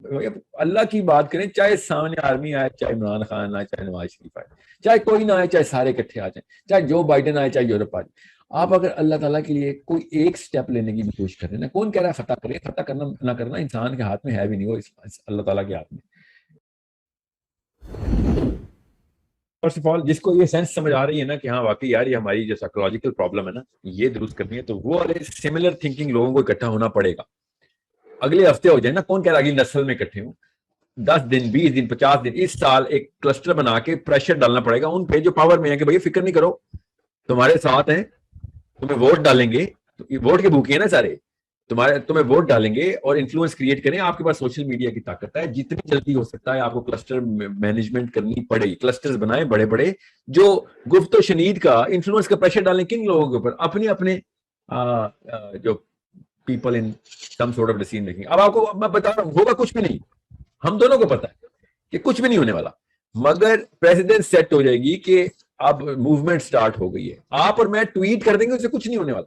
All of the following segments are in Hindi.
अल्लाह की बात करें, चाहे सामने आर्मी आए, चाहे इमरान खान आए, चाहे नवाज शरीफ आए, चाहे कोई ना आए, चाहे सारे इकट्ठे आ जाए, चाहे जो बाइडेन आए, चाहे यूरोप आ जाए, आप अगर अल्लाह ताला के लिए कोई एक स्टेप लेने की भी कोशिश कर रहे हैं ना, कौन कह रहा है फतह करें? फतह करना ना करना इंसान के हाथ में है भी नहीं, वो अल्लाह ताला के हाथ में। फर्स्ट ऑफ ऑल, जिसको ये सेंस समझ आ रही है ना कि हाँ वाकई यार ये हमारी जो साइकोलॉजिकल प्रॉब्लम है ना, ये दुरुस्त करनी है, तो वो वाले सिमिलर थिंकिंग लोगों को इकट्ठा होना पड़ेगा। अगले हफ्ते हो जाए ना, कौन कह रहा है अगली नस्ल में इकट्ठे हो, 10 दिन, 20 दिन, 50 दिन, इस साल एक क्लस्टर बना के प्रेशर डालना पड़ेगा उन पे जो पावर में है कि भैया फिक्र नहीं करो, तुम्हारे साथ हैं, तुम्हें वोट डालेंगे, तो वोट के भूखे हैं ना सारे, तुम्हें वोट डालेंगे और इन्फ्लुएंस क्रिएट करें। आपके पास सोशल मीडिया की ताकत है, जितनी जल्दी हो सकता है आपको क्लस्टर मैनेजमेंट करनी पड़ेगी, क्लस्टर्स बनाए बड़े बड़े, जो गुफ्त शनीद का इन्फ्लुएंस का प्रेशर डालें किन लोगों के ऊपर, अपने अपने जो people in some sort of decision making. अब आपको मैं बता रहा हूं, होगा कुछ भी नहीं, हम दोनों को पता है कि कुछ भी नहीं होने वाला, मगर प्रेसिडेंट सेट हो जाएगी कि अब मूवमेंट स्टार्ट हो गई है, आप और मैं ट्वीट कर देंगे, उससे कुछ नहीं होने वाला।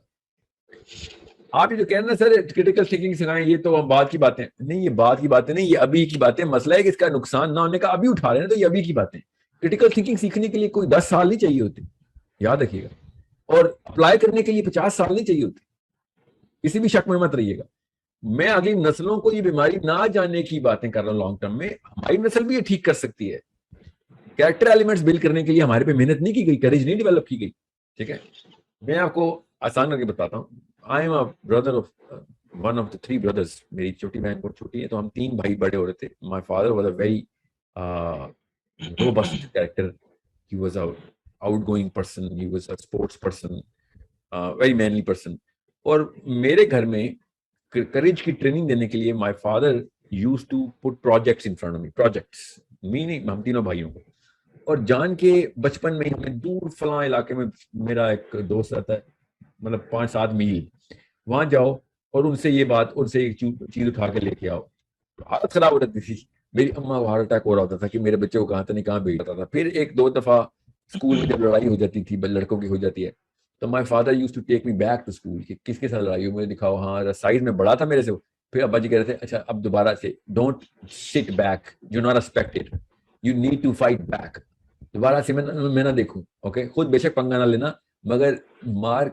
आप ये जो कह रहे हैं ना सर क्रिटिकल थिंकिंग सिखाएं, ये तो बात की बातें नहीं, ये बात की बातें नहीं, ये अभी की बातें। मसला है कि इसका नुकसान ना होने का अभी उठा रहे हैं, तो ये अभी की बातें। क्रिटिकल थिंकिंग सीखने के लिए कोई 10 साल नहीं चाहिए होते, याद रखिएगा, और अप्लाई करने के लिए 50 साल नहीं चाहिए होते, किसी भी शक में मत रहिएगा। मैं अगली नस्लों को ये बीमारी ना जाने की बातें कर रहा हूं, लॉन्ग टर्म में हमारी नस्ल भी ये ठीक कर सकती है। कैरेक्टर एलिमेंट्स बिल्ड करने के लिए हमारे पे मेहनत नहीं की गई, करेज नहीं डेवलप की गई, ठीक है। मैं आपको आसान करके बताता हूँ। I am a brother of one of the 3 brothers, मेरी छोटी बहन बहुत छोटी है, तो हम 3 भाई बड़े हो रहे थे। My father was a very robust character, he was a outgoing person, he was a sports person, very manly person. और मेरे घर में करेज की ट्रेनिंग देने के लिए my father used to put projects in front of me, projects, meaning हम तीनों भाइयों को। और जान के बचपन में ही हमें दूर फला इलाके में, मेरा एक दोस्त रहता है, मतलब 5-7 मील, वहां जाओ और उनसे ये बात, उनसे एक चीज उठा के लेके आओ, तो हालत खराब हो जाती थी। मेरी अम्मा को हार्ट अटैक हो रहा होता था कि मेरे बच्चे को कहाँ तो नहीं कहाँ भेजता था। फिर 1-2 दफा स्कूल में जब लड़ाई हो जाती थी, लड़कों की हो जाती है, तो my father use to take me back to school कि किसके साथ लड़ाई हो, मुझे दिखाओ। हाँ, साइज में बड़ा था मेरे से। फिर अब्बा जी कह रहे थे अच्छा अब दोबारा से, don't sit back, you not respected, you need to fight back. दोबारा से मैं ना देखूं, ओके, खुद बेशक पंगा ना लेना, मगर मार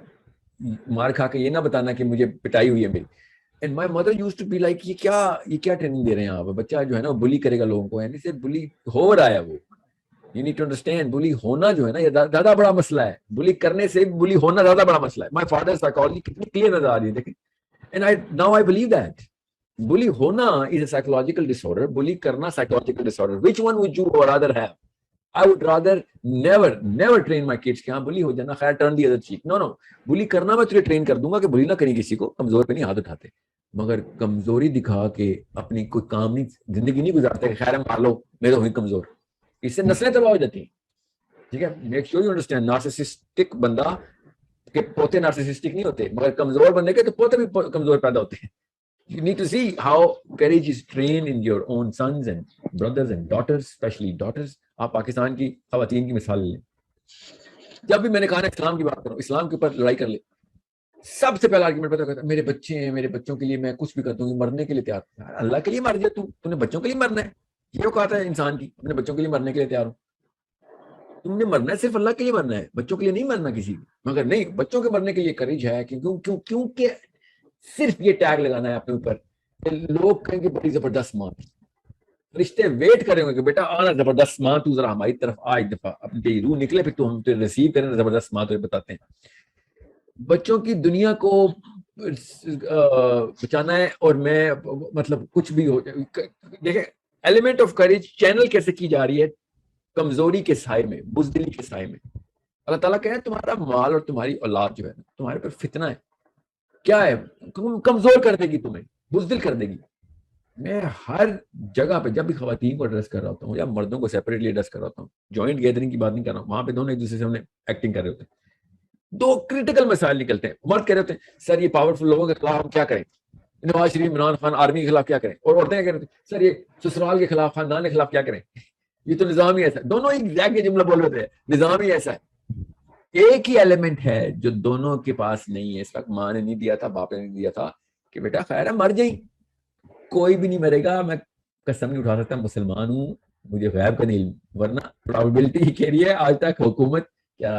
मार खा के ये ना बताना कि मुझे पिटाई हुई है मेरी। And my mother used to be like ये क्या ट्रेनिंग दे रहे हैं आप, बच्चा जो है ना बुली करेगा लोगों को, यानी से बुली हो रहा है वो। यू नीड टू अंडरस्टैंड, बुली होना जो है ना ये ज्यादा बड़ा मसला है, बुली करने से बुली होना ज्यादा बड़ा मसला है। माय फादर साइकोलॉजी कितनी क्लियर नजर आ रही है, देखिए। And I now I believe that bully होना is a psychological disorder, bully करना psychological disorder. Which one would you rather have? I would rather never train my kids कि हाँ बुली हो जाना, खैर turn the other cheek. No no, bully करना मैं तुझे ट्रेन कर दूंगा कि बुली ना करी किसी को, कमजोर पे नहीं हाथ उठाते, मगर कमजोरी दिखा के अपनी कोई काम नहीं, जिंदगी नहीं गुजारते, खैर मार लो मैं तो हुई कमजोर, इससे नस्लें तबाह हो जाती हैं। ठीक है, make sure you understand, narcissistic बंदा के पोते नार्सिसिस्टिक नहीं होते, मगर कमजोर बंदे के तो पोते भी कमजोर पैदा होते हैं। You need to see how courage is trained in your own sons and brothers and daughters, especially daughters. आप पाकिस्तान की खवातीन की मिसाल लें, जब भी मैंने कहा ना इस्लाम की बात करो, इस्लाम के ऊपर लड़ाई कर ले, सबसे पहला आर्गुमेंट पता करता, मेरे बच्चे हैं, मेरे बच्चों के लिए मैं कुछ भी कर दूंगी, मरने के लिए तैयार। अल्लाह के लिए मर जाए तूने बच्चों के लिए मरना है, ये कहा था इंसान की, अपने बच्चों के लिए मरने के लिए तैयार हो। तुमने मरना है, सिर्फ अल्लाह के लिए मरना है, बच्चों के लिए नहीं मरना किसी को। मगर नहीं, बच्चों के मरने के लिए करेज है, क्यों क्यों क्योंकि सिर्फ ये टैग लगाना है अपने ऊपर, लोग कहेंगे बड़ी जबरदस्त माँ, रिश्ते वेट करेंगे कि बेटा आना जबरदस्त माँ, तू जरा हमारी तरफ आ एक दफा, अपनी रूह निकले, फिर तू हम तुझे रिसीव करें जबरदस्त माँ, तो बताते हैं बच्चों की दुनिया को बचाना है। और मैं मतलब कुछ भी हो, देखें एलिमेंट ऑफ करेज चैनल कैसे की जा रही है, कमजोरी के साय में, बुजदिली के साय में। अल्लाह ताला कह रहे हैं तुम्हारा माल और तुम्हारी औलाद जो है तुम्हारे पर फितना है, क्या है, कमजोर कर देगी, तुम्हें बुजदिल कर देगी। मैं हर जगह पे जब भी खवातीन को एड्रेस कर रहा होता हूँ या मर्दों को सेपरेटली एड्रेस कर रहा होता हूँ, जॉइंट गैदरिंग की बात नहीं कर रहा हूँ, वहां पे दोनों एक दूसरे से हमने एक्टिंग कर रहे होते हैं, दो क्रिटिकल मसाइल निकलते हैं। मर्द कह रहे होते हैं सर ये पावरफुल लोगों के खिलाफ हम क्या करें, नवाज शरीफ, इमरान खान, आर्मी के खिलाफ क्या करें, और औरतें कह रहे होते हैं सर ये ससुराल के खिलाफ, खानदान के खिलाफ क्या करें, ये तो निजाम ही ऐसा है। दोनों एग्जैक्ट जुमला बोल रहे थे, निजाम ही ऐसा है। एक ही एलिमेंट है जो दोनों के पास नहीं है, इस वक्त माँ ने नहीं दिया था, बाप ने नहीं दिया था, कि बेटा खैर है मर जाई, कोई भी नहीं मरेगा, मैं कसम नहीं उठा सकता मुसलमान हूँ, मुझे गैब का नहीं इल्म, वरना प्रोबेबिलिटी कह रही है आज तक हुकूमत क्या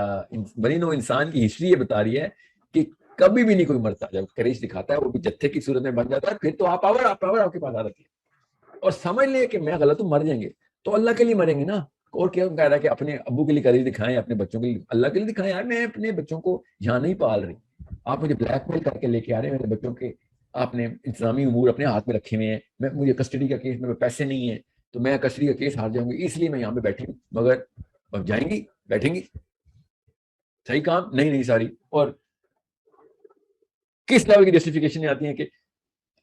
बनी नो इंसान की हिस्ट्री ये बता रही है कि कभी भी नहीं कोई मरता, जब करेज दिखाता है वो भी जत्थे की सूरत में बन जाता है, फिर तो आप पावर आपके पास आ जाती है। और समझ ले कि मैं गलत हूँ, मर जाएंगे तो अल्लाह के लिए मरेंगे ना। और क्या कह रहा है कि अपने अब्बू के लिए करेज दिखाएं, अपने बच्चों के लिए अल्लाह के लिए दिखाएं। यार मैं अपने बच्चों को यहाँ नहीं पाल रही, आप मुझे ब्लैकमेल करके लेके आ रहे हैं मेरे बच्चों के, आपने इंतजामी उमूर अपने हाथ में रखे हुए हैं, मैं मुझे कस्टडी का केस में पैसे नहीं है तो मैं कस्टडी का केस हार जाऊंगी, इसलिए मैं यहाँ पे बैठी हूँ। मगर अब जाएंगी बैठेंगी, सही काम नहीं नहीं सारी। और किस लेवल की जस्टिफिकेशन आती है कि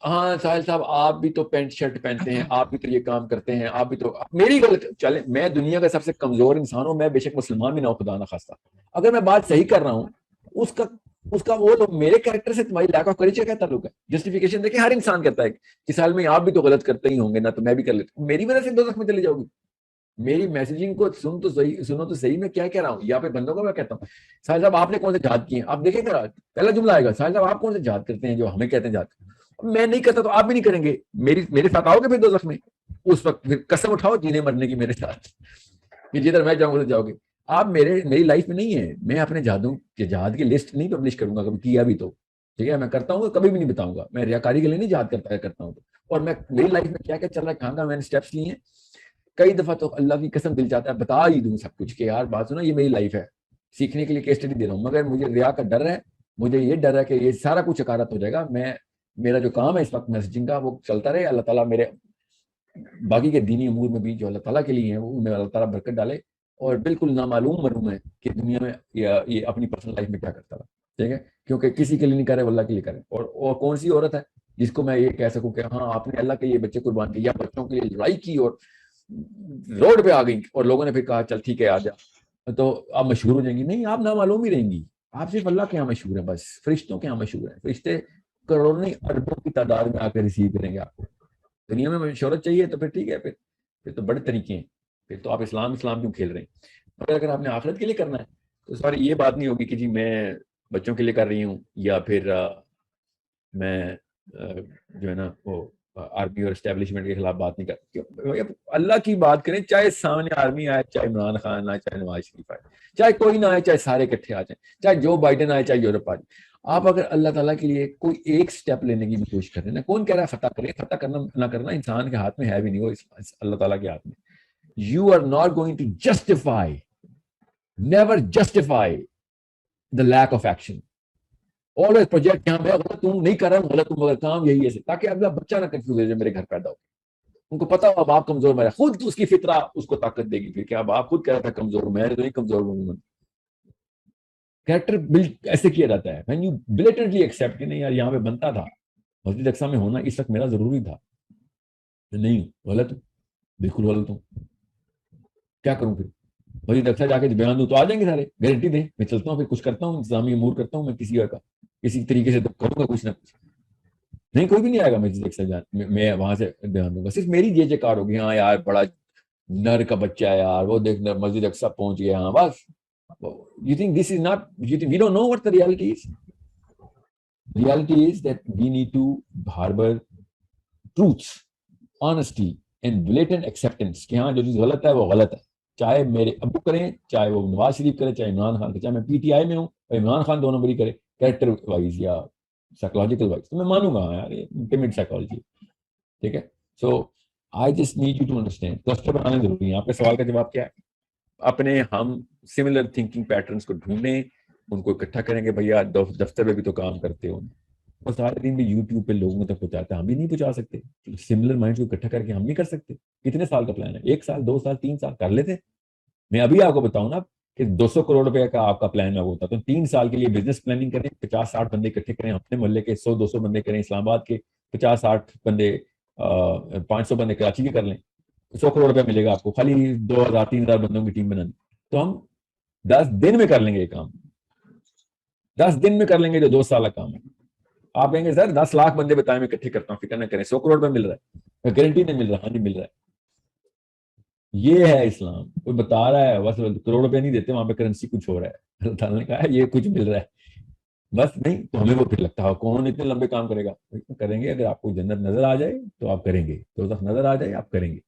हाँ साहिल साहब आप भी तो पैंट शर्ट पहनते हैं, आप भी तो ये काम करते हैं, आप भी तो, मेरी गलत चले, मैं दुनिया का सबसे कमजोर इंसान हूं, मैं बेशक मुसलमान भी ना हो खुदा ना खास्ता, अगर मैं बात सही कर रहा हूँ उसका उसका वो तो मेरे कैरेक्टर से तुम्हारी लैक ऑफ करेज का क्या ताल्लुक है। जस्टिफिकेशन देखिए हर इंसान कहता है कि साल में आप भी तो गलत करते ही होंगे ना, तो मैं भी कर लेता हूँ, मेरी वजह से दो में चली जाओगी। मेरी मैसेजिंग को सुनो तो सही, मैं क्या कह रहा हूँ यहाँ पे बंदों को मैं कहता हूँ साहिल साहब आपने कौन से जहाद किए, आप देखेंगे पहला जुमला आएगा साहिल साहब आप कौन से जहाद करते हैं जो हमें कहते हैं जहाद, मैं नहीं करता तो आप भी नहीं करेंगे, मेरे साथ आओगे फिर दो में, उस वक्त फिर कसम उठाओ जीने मरने की मेरे साथ कि जिधर मैं जाऊंगा तो जाओगे आप, मेरी लाइफ में नहीं है। मैं अपने जादू के जहाद की लिस्ट नहीं पब्लिश करूंगा, कभी किया भी तो ठीक है, मैं करता हूँ कभी भी नहीं बताऊंगा, मैं रियाकारी के लिए नहीं जहाद करता हूँ। और मैं मेरी लाइफ में क्या क्या चल रहा है, कहाँ मैंने स्टेप्स लिए हैं, कई दफा तो अल्लाह की कसम दिल चाहता है बता ही दूं सब कुछ कि यार बात सुनो ये मेरी लाइफ है, सीखने के लिए केस स्टडी दे रहा हूँ, मगर मुझे रिया का डर है, मुझे ये डर है कि ये सारा कुछ अकारत हो जाएगा। मैं मेरा जो काम है इस वक्त मैसेजिंग का वो चलता रहे, अल्लाह ताला मेरे बाकी के दीनी उमूर में भी जो अल्लाह ताला के लिए है वो उनमें अल्लाह ताला बरकत डाले। और बिल्कुल नामालूम मरूम है कि दुनिया में ये अपनी पर्सनल लाइफ में क्या करता रहा, ठीक है, क्योंकि किसी के लिए नहीं करे अल्लाह के लिए करे। और कौन सी औरत है जिसको मैं ये कह सकूं कि हाँ आपने अल्लाह के लिए बच्चे कुर्बान किए या बच्चों के लिए लड़ाई की और रोड पे आ गई और लोगों ने फिर कहा चल ठीक है आ जा तो आप मशहूर हो जाएंगी, नहीं आप नामालूम ही रहेंगी, आप सिर्फ अल्लाह के यहाँ मशहूर है, बस फरिश्तों के यहाँ मशहूर है, फरिश्ते करोड़ों नहीं अरबों की तादाद में आकर रिसीव करेंगे आपको। दुनिया में शोहरत चाहिए तो फिर ठीक है, फिर तो बड़े तरीके हैं, फिर तो आप इस्लाम इस्लाम क्यों खेल रहे हैं। मगर अगर आपने आखिरत के लिए करना है तो सॉरी ये बात नहीं होगी कि जी मैं बच्चों के लिए कर रही हूँ या फिर मैं जो है ना वो आर्मी और एस्टेब्लिशमेंट के खिलाफ बात नहीं कर, अल्लाह की बात करें, चाहे सामने आर्मी आए, चाहे इमरान खान आए, चाहे नवाज शरीफ आए, चाहे कोई ना आए, चाहे सारे इकट्ठे आ जाए, चाहे जो बाइडेन आए, चाहे यूरोप आ जाए, आप अगर अल्लाह ताला के लिए कोई एक स्टेप लेने की भी कोशिश कर रहे हैं ना, कौन कह रहा है फतह करें, फतह करना ना करना इंसान के हाथ में है भी नहीं, वो अल्लाह ताला के हाथ में। You are not going to justify, never justify the lack of action, always project यहाँ मैं गलत हूँ नहीं कर रहा हूँ गलत हूँ मगर काम यही है, ताकि अगला बच्चा ना कंफ्यूज हो जाए मेरे घर पैदा हो, उनको पता हो अब आप कमजोर, मेरा खुद तो उसकी फितरा उसको ताकत देगी, फिर क्या अब आप खुद कह रहा था कमजोर हूं, मैं तो नहीं कमजोर हूं। कैरेक्टर बिल्ड ऐसे किया जाता है व्हेन यू ब्लेटेंटली एक्सेप्ट कि नहीं यार यहाँ पे बनता था, मस्जिद अक्सा में होना इस वक्त मेरा जरूरी था, नहीं गलत हूँ, बिल्कुल गलत हूँ, क्या करूं फिर, मस्जिद अक्सा जाके बयान दूं तो आ जाएंगे सारे, गारंटी दे, मैं चलता हूँ फिर कुछ करता हूँ इंतजामी अमूर करता हूँ मैं किसी का किसी तरीके से तो करूंगा कुछ ना कुछ, नहीं कोई भी नहीं आएगा मस्जिद अक्सा जाने, मैं वहां से बयान दूंगा, सिर्फ मेरी जे कार होगी, हाँ यार बड़ा नर का बच्चा है यार वो देख मस्जिद अक्सा पहुंच गया, हाँ बस। You think this is not, you think we don't know what the reality is? Reality is that we need to harbor truths, honesty and blatant acceptance कि हाँ जो चीज गलत है वो गलत है, चाहे मेरे अबू करें, चाहे वो नवाज शरीफ करे, चाहे इमरान खान करे, चाहे मैं पीटीआई में हूँ और इमरान खान दो नंबरी करे कैरेक्टर वाइज या साइकोलॉजिकल वाइज, तो मैं मानूंगा यार ये इंटीमेट साइकोलॉजी, ठीक है। So I just need you to understand, cluster बनाने जरूरी है। आपके सवाल का जवाब क्या है, अपने हम सिमिलर थिंकिंग पैटर्न्स को ढूंढें, उनको इकट्ठा करेंगे, भैया दफ्तर में भी तो काम करते हो और सारे दिन भी यूट्यूब पे लोगों तक पहुंचाते हैं, हम भी नहीं पहुंचा सकते, सिमिलर माइंड को इकट्ठा करके हम नहीं कर सकते। कितने साल का प्लान है, 1 साल 2 साल 3 साल कर लेते, मैं अभी आपको बताऊं ना कि 200 करोड़ रुपए का आपका प्लान है होता तो 3 साल के लिए बिजनेस प्लानिंग करें, 50-60 बंदे इकट्ठे करें, अपने मोहल्ले के 100-200 बंदे करें, इस्लामाबाद के 50-60 बंदे, 500 बंदे कराची के कर लें, 100 करोड़ रुपया मिलेगा आपको, खाली 2000-3000 बंदों की टीम बनानी, तो हम 10 दिन में कर लेंगे ये काम, 10 दिन में कर लेंगे जो 2 साल का काम है। आप कहेंगे सर 10 लाख बंदे बताए मैं इकट्ठे करता हूँ, फिक्र न करें, 100 करोड़ रुपया मिल रहा है, गारंटी नहीं मिल रहा, हाँ नहीं मिल रहा है, ये है इस्लाम। कोई बता रहा है बस करोड़ रुपया नहीं देते, वहां पे करेंसी कुछ हो रहा है, अल्लाह ताला ने कहा है ये कुछ मिल रहा है, बस नहीं तो हमें वो फिर लगता है कौन इतने लंबे काम करेगा, करेंगे, अगर आपको जन्नत नजर आ जाए तो आप करेंगे, तो नजर आ जाए आप करेंगे।